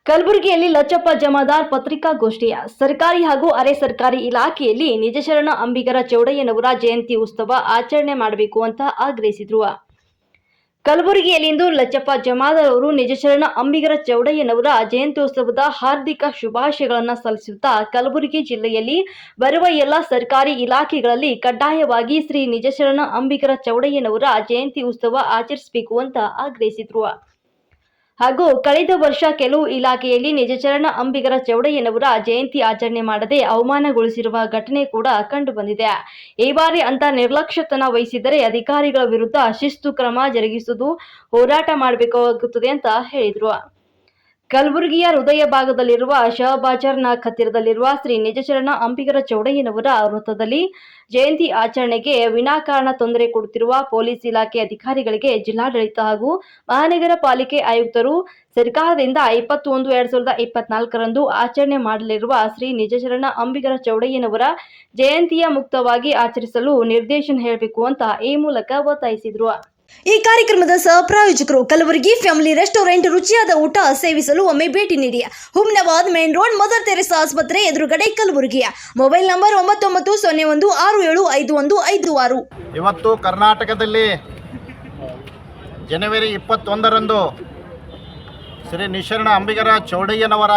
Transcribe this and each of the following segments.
ಕಲಬುರಗಿಯಲ್ಲಿ ಲಚ್ಚಪ್ಪ ಜಮಾದಾರ್ ಪತ್ರಿಕಾಗೋಷ್ಠಿಯ ಸರ್ಕಾರಿ ಹಾಗೂ ಅರೆ ಸರ್ಕಾರಿ ಇಲಾಖೆಯಲ್ಲಿ ನಿಜಶರಣ ಅಂಬಿಗರ ಚೌಡಯ್ಯನವರ ಜಯಂತಿ ಉತ್ಸವ ಆಚರಣೆ ಮಾಡಬೇಕು ಅಂತ ಆಗ್ರಹಿಸಿದರು. ಕಲಬುರಗಿಯಲ್ಲಿಂದು ಲಚ್ಚಪ್ಪ ಜಮಾದಾರ್ ಅವರು ನಿಜಶರಣ ಅಂಬಿಗರ ಚೌಡಯ್ಯನವರ ಜಯಂತ್ಯೋತ್ಸವದ ಹಾರ್ದಿಕ ಶುಭಾಶಯಗಳನ್ನು ಸಲ್ಲಿಸುತ್ತಾ ಕಲಬುರಗಿ ಜಿಲ್ಲೆಯಲ್ಲಿ ಬರುವ ಎಲ್ಲ ಸರ್ಕಾರಿ ಇಲಾಖೆಗಳಲ್ಲಿ ಕಡ್ಡಾಯವಾಗಿ ಶ್ರೀ ನಿಜಶರಣ ಅಂಬಿಗರ ಚೌಡಯ್ಯನವರ ಜಯಂತಿ ಉತ್ಸವ ಆಚರಿಸಬೇಕು ಅಂತ ಆಗ್ರಹಿಸಿದರು. ಹಾಗೂ ಕಳೆದ ವರ್ಷ ಕೆಲವು ಇಲಾಖೆಯಲ್ಲಿ ನಿಜಶರಣ ಅಂಬಿಗರ ಚೌಡಯ್ಯನವರ ಜಯಂತಿ ಆಚರಣೆ ಮಾಡದೆ ಅವಮಾನಗೊಳಿಸಿರುವ ಘಟನೆ ಕೂಡ ಕಂಡುಬಂದಿದೆ. ಈ ಬಾರಿ ಅಂತ ನಿರ್ಲಕ್ಷ್ಯತನ ವಹಿಸಿದರೆ ಅಧಿಕಾರಿಗಳ ವಿರುದ್ಧ ಶಿಸ್ತು ಕ್ರಮ ಜರುಗಿಸುವುದು ಹೋರಾಟ ಮಾಡಬೇಕಾಗುತ್ತದೆ ಅಂತ ಹೇಳಿದರು. ಕಲಬುರಗಿಯ ಹೃದಯ ಭಾಗದಲ್ಲಿರುವ ಶಹಬಾಜಾರ್ನ ಹತ್ತಿರದಲ್ಲಿರುವ ಶ್ರೀ ನಿಜಶರಣ ಅಂಬಿಗರ ಚೌಡಯ್ಯನವರ ವೃತ್ತದಲ್ಲಿ ಜಯಂತಿ ಆಚರಣೆಗೆ ವಿನಾಕಾರಣ ತೊಂದರೆ ಕೊಡುತ್ತಿರುವ ಪೊಲೀಸ್ ಇಲಾಖೆ ಅಧಿಕಾರಿಗಳಿಗೆ ಜಿಲ್ಲಾಡಳಿತ ಹಾಗೂ ಮಹಾನಗರ ಪಾಲಿಕೆ ಆಯುಕ್ತರು ಸರ್ಕಾರದಿಂದ 21/2024 ಆಚರಣೆ ಮಾಡಲಿರುವ ಶ್ರೀ ನಿಜಶರಣ ಅಂಬಿಗರ ಚೌಡಯ್ಯನವರ ಜಯಂತಿಯ ಮುಕ್ತವಾಗಿ ಆಚರಿಸಲು ನಿರ್ದೇಶನ ಹೇಳಬೇಕು ಅಂತ ಈ ಮೂಲಕ ಒತ್ತಾಯಿಸಿದರು. ಈ ಕಾರ್ಯಕ್ರಮದ ಸಹ ಪ್ರಾಯೋಜಕರು ಕಲಬುರಗಿ ಫ್ಯಾಮಿಲಿ ರೆಸ್ಟೋರೆಂಟ್. ರುಚಿಯಾದ ಊಟ ಸೇವಿಸಲು ಒಮ್ಮೆ ಭೇಟಿ ನೀಡಿ. Humnabad main road, Mother Teresa ಆಸ್ಪತ್ರೆ ಎದುರುಗಡೆ, ಕಲಬುರಗಿ. Mobile number 9901675156. ಇವತ್ತು ಕರ್ನಾಟಕದಲ್ಲಿ ಜನವರಿ 21ರಂದು ಶ್ರೀ ನಿಜಶರಣ ಅಂಬಿಗರ ಚೌಡಯ್ಯನವರ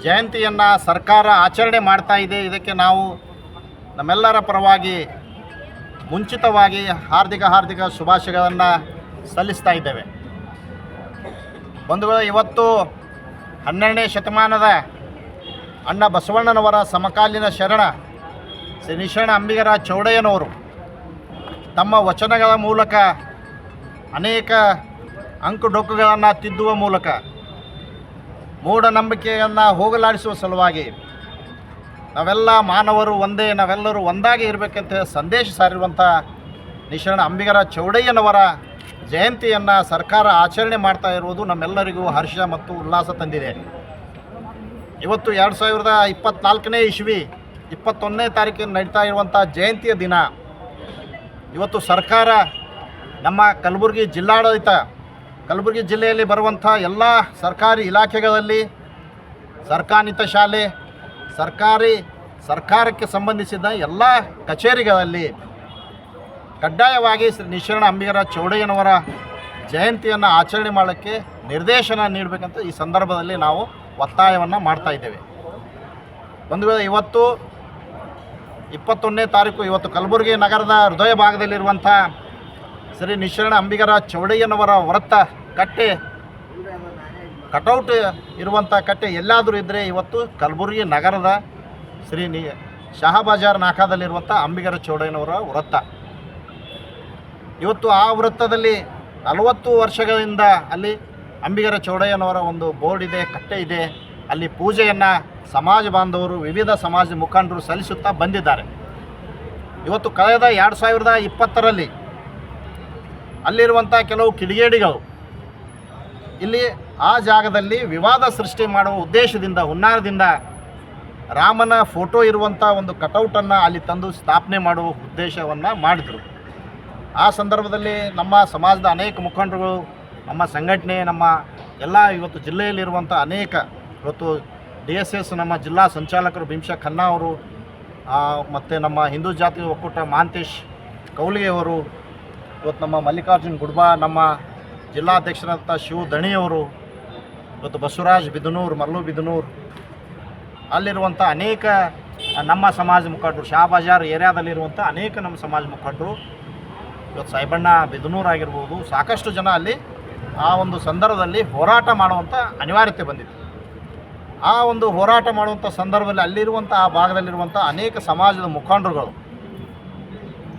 ಜಯಂತಿಯನ್ನು ಸರ್ಕಾರ ಆಚರಣೆ ಮಾಡ್ತಾ ಇದೆ. ಇದಕ್ಕೆ ನಾವು ನಮ್ಮೆಲ್ಲರ ಪರವಾಗಿ ಮುಂಚಿತವಾಗಿ ಹಾರ್ದಿಕ ಶುಭಾಶಯಗಳನ್ನು ಸಲ್ಲಿಸ್ತಾ ಇದ್ದೇವೆ. ಬಂಧುಗಳು, ಇವತ್ತು 12ನೇ ಶತಮಾನದ ಅಣ್ಣ ಬಸವಣ್ಣನವರ ಸಮಕಾಲೀನ ಶರಣ ಶ್ರೀ ನಿಜಶರಣ ಅಂಬಿಗರ ಚೌಡಯ್ಯನವರು ತಮ್ಮ ವಚನಗಳ ಮೂಲಕ ಅನೇಕ ಅಂಕುಡೊಂಕುಗಳನ್ನು ತಿದ್ದುವ ಮೂಲಕ ಮೂಢನಂಬಿಕೆಯನ್ನು ಹೋಗಲಾಡಿಸುವ ಸಲುವಾಗಿ ನಾವೆಲ್ಲ ಮಾನವರು ಒಂದೇ, ನಾವೆಲ್ಲರೂ ಒಂದಾಗಿ ಇರಬೇಕಂತ ಸಂದೇಶ ಸಾರಿರುವಂಥ ನಿಜಶರಣ ಅಂಬಿಗರ ಚೌಡಯ್ಯನವರ ಜಯಂತಿಯನ್ನು ಸರ್ಕಾರ ಆಚರಣೆ ಮಾಡ್ತಾ ಇರುವುದು ನಮ್ಮೆಲ್ಲರಿಗೂ ಹರ್ಷ ಮತ್ತು ಉಲ್ಲಾಸ ತಂದಿದೆ. ಇವತ್ತು 2024ನೇ ಇಸ್ವಿ 21ನೇ ತಾರೀಕಿನ ನಡೀತಾ ಇರುವಂಥ ಜಯಂತಿಯ ದಿನ. ಇವತ್ತು ಸರ್ಕಾರ ನಮ್ಮ ಕಲಬುರಗಿ ಜಿಲ್ಲಾಡಳಿತ, ಕಲಬುರಗಿ ಜಿಲ್ಲೆಯಲ್ಲಿ ಬರುವಂಥ ಎಲ್ಲ ಸರ್ಕಾರಿ ಇಲಾಖೆಗಳಲ್ಲಿ, ಸರ್ಕಾರಿತ ಶಾಲೆ, ಸರ್ಕಾರಕ್ಕೆ ಸಂಬಂಧಿಸಿದ ಎಲ್ಲ ಕಚೇರಿಗಳಲ್ಲಿ ಕಡ್ಡಾಯವಾಗಿ ಶ್ರೀ ನಿಜಶರಣ ಅಂಬಿಗರ ಚೌಡಯ್ಯನವರ ಜಯಂತಿಯನ್ನು ಆಚರಣೆ ಮಾಡೋಕ್ಕೆ ನಿರ್ದೇಶನ ನೀಡಬೇಕಂತ ಈ ಸಂದರ್ಭದಲ್ಲಿ ನಾವು ಒತ್ತಾಯವನ್ನು ಮಾಡ್ತಾ ಇದ್ದೇವೆ. ಒಂದು ವೇಳೆ ಇವತ್ತು 21ನೇ ತಾರೀಕು ಇವತ್ತು ಕಲಬುರಗಿ ನಗರದ ಹೃದಯ ಭಾಗದಲ್ಲಿರುವಂಥ ಶ್ರೀ ನಿಜಶರಣ ಅಂಬಿಗರ ಚೌಡಯ್ಯನವರ ವೃತ್ತ ಕಟೌಟ್ ಇರುವಂಥ ಕಟ್ಟೆ ಎಲ್ಲಾದರೂ ಇದ್ದರೆ ಇವತ್ತು ಕಲಬುರಗಿ ನಗರದ ಶಹಬಾಜಾರ್ ನಾಕಾದಲ್ಲಿರುವಂಥ ಅಂಬಿಗರ ಚೌಡಯ್ಯನವರ ವೃತ್ತ. ಇವತ್ತು ಆ ವೃತ್ತದಲ್ಲಿ 40 ವರ್ಷಗಳಿಂದ ಅಲ್ಲಿ ಅಂಬಿಗರ ಚೌಡಯ್ಯನವರ ಒಂದು ಬೋರ್ಡ್ ಇದೆ, ಕಟ್ಟೆ ಇದೆ. ಅಲ್ಲಿ ಪೂಜೆಯನ್ನು ಸಮಾಜ ಬಾಂಧವರು, ವಿವಿಧ ಸಮಾಜ ಮುಖಂಡರು ಸಲ್ಲಿಸುತ್ತಾ ಬಂದಿದ್ದಾರೆ. ಇವತ್ತು ಕಳೆದ 2020ರಲ್ಲಿ ಅಲ್ಲಿರುವಂಥ ಕೆಲವು ಕಿಡಿಗೇಡಿಗಳು ಇಲ್ಲಿ ಆ ಜಾಗದಲ್ಲಿ ವಿವಾದ ಸೃಷ್ಟಿ ಮಾಡುವ ಉದ್ದೇಶದಿಂದ, ಹುನ್ನಾರದಿಂದ ರಾಮನ ಫೋಟೋ ಇರುವಂಥ ಒಂದು ಕಟೌಟನ್ನು ಅಲ್ಲಿ ತಂದು ಸ್ಥಾಪನೆ ಮಾಡುವ ಉದ್ದೇಶವನ್ನು ಮಾಡಿದರು. ಆ ಸಂದರ್ಭದಲ್ಲಿ ನಮ್ಮ ಸಮಾಜದ ಅನೇಕ ಮುಖಂಡರು, ನಮ್ಮ ಸಂಘಟನೆ, ನಮ್ಮ ಎಲ್ಲ ಇವತ್ತು ಜಿಲ್ಲೆಯಲ್ಲಿರುವಂಥ ಅನೇಕ, ಇವತ್ತು DSS ನಮ್ಮ ಜಿಲ್ಲಾ ಸಂಚಾಲಕರು ಭೀಮಶಾ ಖನ್ನಾ ಅವರು, ಮತ್ತು ನಮ್ಮ ಹಿಂದೂ ಜಾತಿ ಒಕ್ಕೂಟ ಮಹಾಂತೇಶ್ ಕೌಲಿಗೆ ಅವರು, ಇವತ್ತು ನಮ್ಮ ಮಲ್ಲಿಕಾರ್ಜುನ್ ಗುಡ್ಬಾ, ನಮ್ಮ ಜಿಲ್ಲಾಧ್ಯಕ್ಷರಾದಂಥ ಶಿವ ದಣಿಯವರು, ಇವತ್ತು ಬಸವರಾಜ್ ಬಿದನೂರು, ಮರ್ಲು ಬಿದನೂರು, ಅಲ್ಲಿರುವಂಥ ಅನೇಕ ನಮ್ಮ ಸಮಾಜ ಮುಖಂಡರು, ಶಹಬಾಜಾರ್ ಏರಿಯಾದಲ್ಲಿರುವಂಥ ಅನೇಕ ನಮ್ಮ ಸಮಾಜ ಮುಖಂಡರು, ಇವತ್ತು ಸಾಯಿಬಣ್ಣ ಬಿದನೂರು ಆಗಿರ್ಬೋದು, ಸಾಕಷ್ಟು ಜನ ಅಲ್ಲಿ ಆ ಒಂದು ಸಂದರ್ಭದಲ್ಲಿ ಹೋರಾಟ ಮಾಡುವಂಥ ಅನಿವಾರ್ಯತೆ ಬಂದಿದೆ. ಆ ಒಂದು ಹೋರಾಟ ಮಾಡುವಂಥ ಸಂದರ್ಭದಲ್ಲಿ ಅಲ್ಲಿರುವಂಥ ಆ ಭಾಗದಲ್ಲಿರುವಂಥ ಅನೇಕ ಸಮಾಜದ ಮುಖಂಡರುಗಳು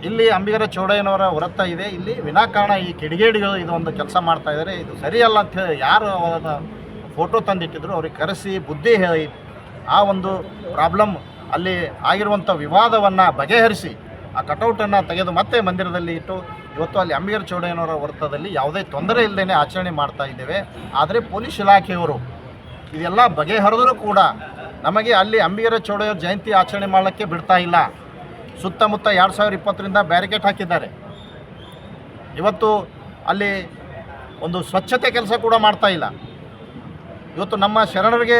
ಇಲ್ಲಿ ಅಂಬಿಗರ ಚೌಡಯ್ಯನವರ ವೃತ್ತ ಇದೆ, ಇಲ್ಲಿ ವಿನಾಕಾರಣ ಈ ಕಿಡಿಗೇಡಿಗಳು ಇದೊಂದು ಕೆಲಸ ಮಾಡ್ತಾ ಇದ್ದಾರೆ, ಇದು ಸರಿಯಲ್ಲ ಅಂಥೇಳಿ ಯಾರು ಅವರ ಫೋಟೋ ತಂದಿಟ್ಟಿದ್ರು ಅವ್ರಿಗೆ ಕರೆಸಿ ಬುದ್ಧಿ ಹೇಳಿ ಆ ಒಂದು ಪ್ರಾಬ್ಲಮ್, ಅಲ್ಲಿ ಆಗಿರುವಂಥ ವಿವಾದವನ್ನು ಬಗೆಹರಿಸಿ ಆ ಕಟೌಟನ್ನು ತೆಗೆದು ಮತ್ತೆ ಮಂದಿರದಲ್ಲಿ ಇಟ್ಟು ಇವತ್ತು ಅಲ್ಲಿ ಅಂಬಿಗರ ಚೌಡಯ್ಯನವರ ವೃತ್ತದಲ್ಲಿ ಯಾವುದೇ ತೊಂದರೆ ಇಲ್ಲದೇ ಆಚರಣೆ ಮಾಡ್ತಾ ಇದ್ದೇವೆ. ಆದರೆ ಪೊಲೀಸ್ ಇಲಾಖೆಯವರು ಇದೆಲ್ಲ ಬಗೆಹರಿದರೂ ಕೂಡ ನಮಗೆ ಅಲ್ಲಿ ಅಂಬಿಗರ ಚೌಡಯ್ಯನವರ ಜಯಂತಿ ಆಚರಣೆ ಮಾಡಲಿಕ್ಕೆ ಬಿಡ್ತಾ ಇಲ್ಲ. ಸುತ್ತಮುತ್ತ 2020ರಿಂದ ಬ್ಯಾರಿಕೇಡ್ ಹಾಕಿದ್ದಾರೆ. ಇವತ್ತು ಅಲ್ಲಿ ಒಂದು ಸ್ವಚ್ಛತೆ ಕೆಲಸ ಕೂಡ ಮಾಡ್ತಾ ಇಲ್ಲ. ಇವತ್ತು ನಮ್ಮ ಶರಣರಿಗೆ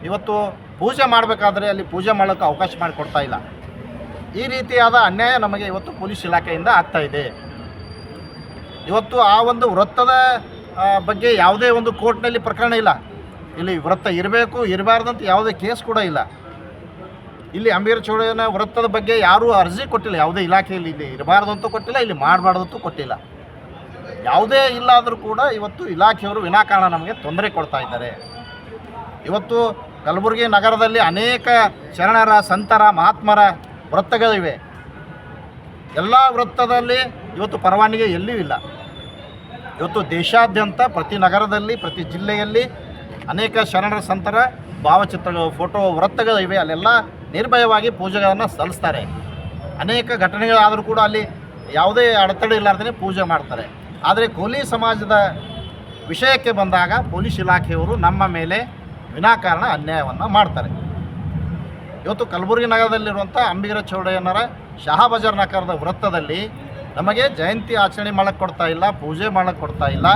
ಇವತ್ತು ಪೂಜೆ ಮಾಡಬೇಕಾದ್ರೆ ಅಲ್ಲಿ ಪೂಜೆ ಮಾಡೋಕ್ಕೆ ಅವಕಾಶ ಮಾಡಿಕೊಡ್ತಾ ಇಲ್ಲ. ಈ ರೀತಿಯಾದ ಅನ್ಯಾಯ ನಮಗೆ ಇವತ್ತು ಪೊಲೀಸ್ ಇಲಾಖೆಯಿಂದ ಆಗ್ತಾ ಇದೆ. ಇವತ್ತು ಆ ಒಂದು ವೃತ್ತದ ಬಗ್ಗೆ ಯಾವುದೇ ಒಂದು ಕೋರ್ಟ್ನಲ್ಲಿ ಪ್ರಕರಣ ಇಲ್ಲ. ಇಲ್ಲಿ ವೃತ್ತ ಇರಬೇಕು ಇರಬಾರ್ದಂತ ಯಾವುದೇ ಕೇಸ್ ಕೂಡ ಇಲ್ಲ. ಇಲ್ಲಿ ಅಂಬಿಗರ ಚೌಡಯ್ಯನ ವೃತ್ತದ ಬಗ್ಗೆ ಯಾರೂ ಅರ್ಜಿ ಕೊಟ್ಟಿಲ್ಲ. ಯಾವುದೇ ಇಲಾಖೆಯಲ್ಲಿ ಇಲ್ಲಿ ಇರಬಾರ್ದು ಅಂತೂ ಕೊಟ್ಟಿಲ್ಲ, ಇಲ್ಲಿ ಮಾಡಬಾರ್ದಂತೂ ಕೊಟ್ಟಿಲ್ಲ. ಯಾವುದೇ ಇಲ್ಲ ಆದರೂ ಕೂಡ ಇವತ್ತು ಇಲಾಖೆಯವರು ವಿನಾಕಾರಣ ನಮಗೆ ತೊಂದರೆ ಕೊಡ್ತಾ ಇದ್ದಾರೆ. ಇವತ್ತು ಕಲಬುರಗಿ ನಗರದಲ್ಲಿ ಅನೇಕ ಶರಣರ, ಸಂತರ, ಮಹಾತ್ಮರ ವೃತ್ತಗಳಿವೆ. ಎಲ್ಲ ವೃತ್ತದಲ್ಲಿ ಇವತ್ತು ಪರವಾನಗಿ ಎಲ್ಲಿಯೂ ಇಲ್ಲ. ಇವತ್ತು ದೇಶಾದ್ಯಂತ ಪ್ರತಿ ನಗರದಲ್ಲಿ, ಪ್ರತಿ ಜಿಲ್ಲೆಯಲ್ಲಿ ಅನೇಕ ಶರಣರ, ಸಂತರ ಭಾವಚಿತ್ರಗಳು, ಫೋಟೋ ವೃತ್ತಗಳಿವೆ. ಅಲ್ಲೆಲ್ಲ ನಿರ್ಭಯವಾಗಿ ಪೂಜೆಗಳನ್ನು ಸಲ್ಲಿಸ್ತಾರೆ. ಅನೇಕ ಘಟನೆಗಳಾದರೂ ಕೂಡ ಅಲ್ಲಿ ಯಾವುದೇ ಅಡೆತಡೆ ಇಲ್ಲಾರ್ದೇ ಪೂಜೆ ಮಾಡ್ತಾರೆ. ಆದರೆ ಕೋಲಿ ಸಮಾಜದ ವಿಷಯಕ್ಕೆ ಬಂದಾಗ ಪೊಲೀಸ್ ಇಲಾಖೆಯವರು ನಮ್ಮ ಮೇಲೆ ವಿನಾಕಾರಣ ಅನ್ಯಾಯವನ್ನು ಮಾಡ್ತಾರೆ. ಇವತ್ತು ಕಲಬುರಗಿ ನಗರದಲ್ಲಿರುವಂಥ ಅಂಬಿಗರ ಚೌಡಯ್ಯನವರ ಶಹಾ ಬಜಾರ್ ನಗರದ ವೃತ್ತದಲ್ಲಿ ನಮಗೆ ಜಯಂತಿ ಆಚರಣೆ ಮಾಡೋಕ್ಕೆ ಕೊಡ್ತಾ ಇಲ್ಲ, ಪೂಜೆ ಮಾಡೋಕ್ಕೆ ಕೊಡ್ತಾ ಇಲ್ಲ.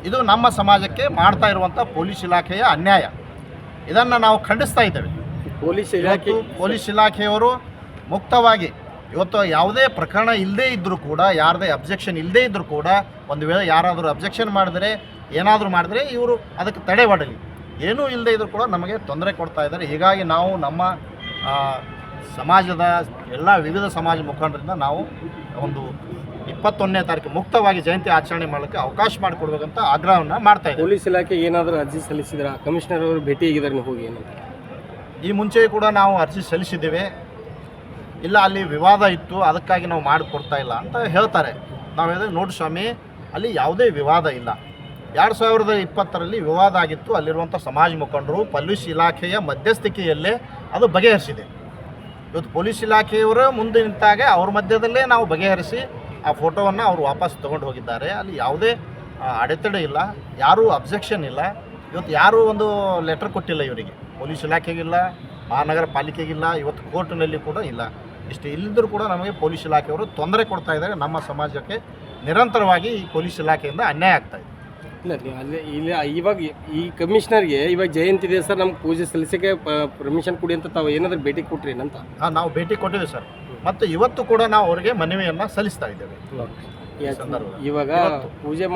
ಇದು ನಮ್ಮ ಸಮಾಜಕ್ಕೆ ಮಾಡ್ತಾ ಇರುವಂಥ ಪೊಲೀಸ್ ಇಲಾಖೆಯ ಅನ್ಯಾಯ. ಇದನ್ನು ನಾವು ಖಂಡಿಸ್ತಾ ಇದ್ದೇವೆ. ಪೊಲೀಸ್ ಇಲಾಖೆಯವರು ಮುಕ್ತವಾಗಿ ಇವತ್ತು ಯಾವುದೇ ಪ್ರಕರಣ ಇಲ್ಲದೇ ಇದ್ದರೂ ಕೂಡ, ಯಾರದೇ ಅಬ್ಜೆಕ್ಷನ್ ಇಲ್ಲದೇ ಇದ್ದರೂ ಕೂಡ, ಒಂದು ವೇಳೆ ಯಾರಾದರೂ ಅಬ್ಜೆಕ್ಷನ್ ಮಾಡಿದರೆ, ಏನಾದರೂ ಮಾಡಿದರೆ ಇವರು ಅದಕ್ಕೆ ತಡೆ ಒಡ್ಡಲಿ. ಏನೂ ಇಲ್ಲದೇ ಇದ್ದರೂ ಕೂಡ ನಮಗೆ ತೊಂದರೆ ಕೊಡ್ತಾ ಇದ್ದಾರೆ. ಹೀಗಾಗಿ ನಾವು ನಮ್ಮ ಸಮಾಜದ ಎಲ್ಲ ವಿವಿಧ ಸಮಾಜ ಮುಖಂಡರಿಂದ ನಾವು ಒಂದು 21ನೇ ತಾರೀಕು ಮುಕ್ತವಾಗಿ ಜಯಂತಿ ಆಚರಣೆ ಮಾಡೋಕ್ಕೆ ಅವಕಾಶ ಮಾಡಿಕೊಡ್ಬೇಕಂತ ಆಗ್ರಹವನ್ನು ಮಾಡ್ತಾ ಇದ್ದೀವಿ. ಪೊಲೀಸ್ ಇಲಾಖೆಗೆ ಏನಾದರೂ ಅರ್ಜಿ ಸಲ್ಲಿಸಿದ್ರ? ಕಮಿಷನರ್ ಅವರು ಭೇಟಿಯಾಗಿದ್ದಾರೆ, ನೀವು ಹೋಗಿ ಏನಂತ? ಈ ಮುಂಚೆ ಕೂಡ ನಾವು ಅರ್ಜಿ ಸಲ್ಲಿಸಿದ್ದೇವೆ. ಇಲ್ಲ, ಅಲ್ಲಿ ವಿವಾದ ಇತ್ತು, ಅದಕ್ಕಾಗಿ ನಾವು ಮಾಡಿಕೊಡ್ತಾ ಇಲ್ಲ ಅಂತ ಹೇಳ್ತಾರೆ. ನಾವು ಹೇಳಿದ್ರೆ, ನೋಡಿ ಸ್ವಾಮಿ, ಅಲ್ಲಿ ಯಾವುದೇ ವಿವಾದ ಇಲ್ಲ. 2020ರಲ್ಲಿ ವಿವಾದ ಆಗಿತ್ತು. ಅಲ್ಲಿರುವಂಥ ಸಮಾಜ ಮುಖಂಡರು ಪೊಲೀಸ್ ಇಲಾಖೆಯ ಮಧ್ಯಸ್ಥಿಕೆಯಲ್ಲೇ ಅದು ಬಗೆಹರಿಸಿದೆ. ಇವತ್ತು ಪೊಲೀಸ್ ಇಲಾಖೆಯವರು ಮುಂದೆ ನಿಂತಾಗ ಅವ್ರ ಮಧ್ಯದಲ್ಲೇ ನಾವು ಬಗೆಹರಿಸಿ ಆ ಫೋಟೋವನ್ನು ಅವರು ವಾಪಸ್ ತೊಗೊಂಡು ಹೋಗಿದ್ದಾರೆ. ಅಲ್ಲಿ ಯಾವುದೇ ಅಡೆತಡೆ ಇಲ್ಲ, ಯಾರೂ ಅಬ್ಜೆಕ್ಷನ್ ಇಲ್ಲ. ಇವತ್ತು ಯಾರೂ ಒಂದು ಲೆಟರ್ ಕೊಟ್ಟಿಲ್ಲ ಇವರಿಗೆ, ಪೊಲೀಸ್ ಇಲಾಖೆಗಿಲ್ಲ, ಮಹಾನಗರ ಪಾಲಿಕೆಗಿಲ್ಲ, ಇವತ್ತು ಕೋರ್ಟ್ನಲ್ಲಿ ಕೂಡ ಇಲ್ಲ. ಇಷ್ಟು ಇಲ್ಲದರೂ ಕೂಡ ನಮಗೆ ಪೊಲೀಸ್ ಇಲಾಖೆಯವರು ತೊಂದರೆ ಕೊಡ್ತಾ ಇದ್ದಾರೆ. ನಮ್ಮ ಸಮಾಜಕ್ಕೆ ನಿರಂತರವಾಗಿ ಈ ಪೊಲೀಸ್ ಇಲಾಖೆಯಿಂದ ಅನ್ಯಾಯ ಆಗ್ತಾ ಇದೆ. ಇಲ್ಲ, ನೀವು ಅಲ್ಲಿ ಇಲ್ಲಿ ಇವಾಗ ಈ ಕಮಿಷನರ್ಗೆ ಇವಾಗ ಜಯಂತಿ ಇದೆ ಸರ್, ನಮ್ಗೆ ಪೂಜೆ ಸಲ್ಲಿಸೋಕ್ಕೆ ಪರ್ಮಿಷನ್ ಕೊಡಿ ಅಂತ ತಾವು ಏನಾದರೂ ಭೇಟಿ ಕೊಟ್ರಿ ಅಂತ? ನಾವು ಭೇಟಿ ಕೊಟ್ಟಿದ್ದೀವಿ ಸರ್. ಮತ್ತು ಇವತ್ತು ಕೂಡ ನಾವು ಅವರಿಗೆ ಮನವಿಯನ್ನು ಸಲ್ಲಿಸ್ತಾ ಇದ್ದೇವೆ. ಇವಾಗ ಪೂಜೆ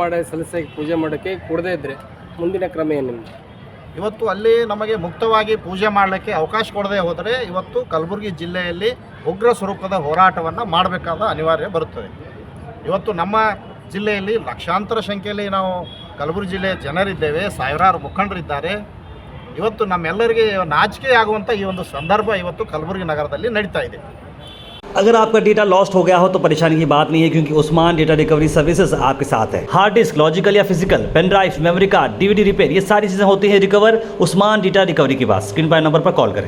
ಪೂಜೆ ಮಾಡೋಕ್ಕೆ ಕೊಡದೇ ಇದ್ದರೆ ಮುಂದಿನ ಕ್ರಮ ಏನು ನಿಮ್ಮದು? ಇವತ್ತು ಅಲ್ಲಿ ನಮಗೆ ಮುಕ್ತವಾಗಿ ಪೂಜೆ ಮಾಡಲಿಕ್ಕೆ ಅವಕಾಶ ಕೊಡದೆ ಹೋದರೆ ಇವತ್ತು ಕಲಬುರಗಿ ಜಿಲ್ಲೆಯಲ್ಲಿ ಉಗ್ರ ಸ್ವರೂಪದ ಹೋರಾಟವನ್ನು ಮಾಡಬೇಕಾದ ಅನಿವಾರ್ಯ ಬರುತ್ತದೆ. ಇವತ್ತು ನಮ್ಮ ಜಿಲ್ಲೆಯಲ್ಲಿ ಲಕ್ಷಾಂತರ ಸಂಖ್ಯೆಯಲ್ಲಿ ನಾವು ಕಲಬುರಗಿ ಜಿಲ್ಲೆಯ ಜನರಿದ್ದೇವೆ, ಸಾವಿರಾರು ಮುಖಂಡರಿದ್ದಾರೆ. ಇವತ್ತು ನಮ್ಮೆಲ್ಲರಿಗೆ ನಾಚಿಕೆ ಆಗುವಂಥ ಈ ಒಂದು ಸಂದರ್ಭ ಇವತ್ತು ಕಲಬುರಗಿ ನಗರದಲ್ಲಿ ನಡೀತಾ ಇದೆ. अगर आपका डेटा लॉस्ट हो गया हो तो परेशानी की बात नहीं है, क्योंकि उस्मान डेटा रिकवरी सर्विसेज आपके साथ है। हार्ड डिस्क, लॉजिकल या physical, pen drive, memory card, DVD repair, ये सारी चीज़ें होती हैं रिकवर उस्मान डेटा रिकवरी के पास। स्क्रीन पर नंबर पर कॉल करें।